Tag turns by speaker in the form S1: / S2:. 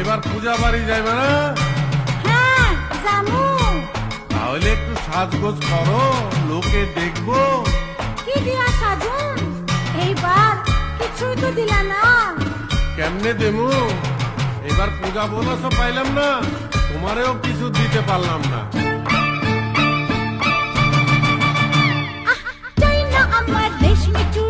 S1: এবার পূজা বাড়ি যাইবে না?
S2: হ্যাঁ জামু।
S1: তাহলে একটু সাজগোজ করো, লোকে দেখবো।
S2: কি দিয়া সাজুন? এইবার কিছুই তো দিলা না।
S1: কেমনে দেমু? এবার পূজা বোনাসও পাইলাম না, তোমারেও কিছু দিতে পারলাম না।
S2: চাই না আমার রেশমি চুড়ি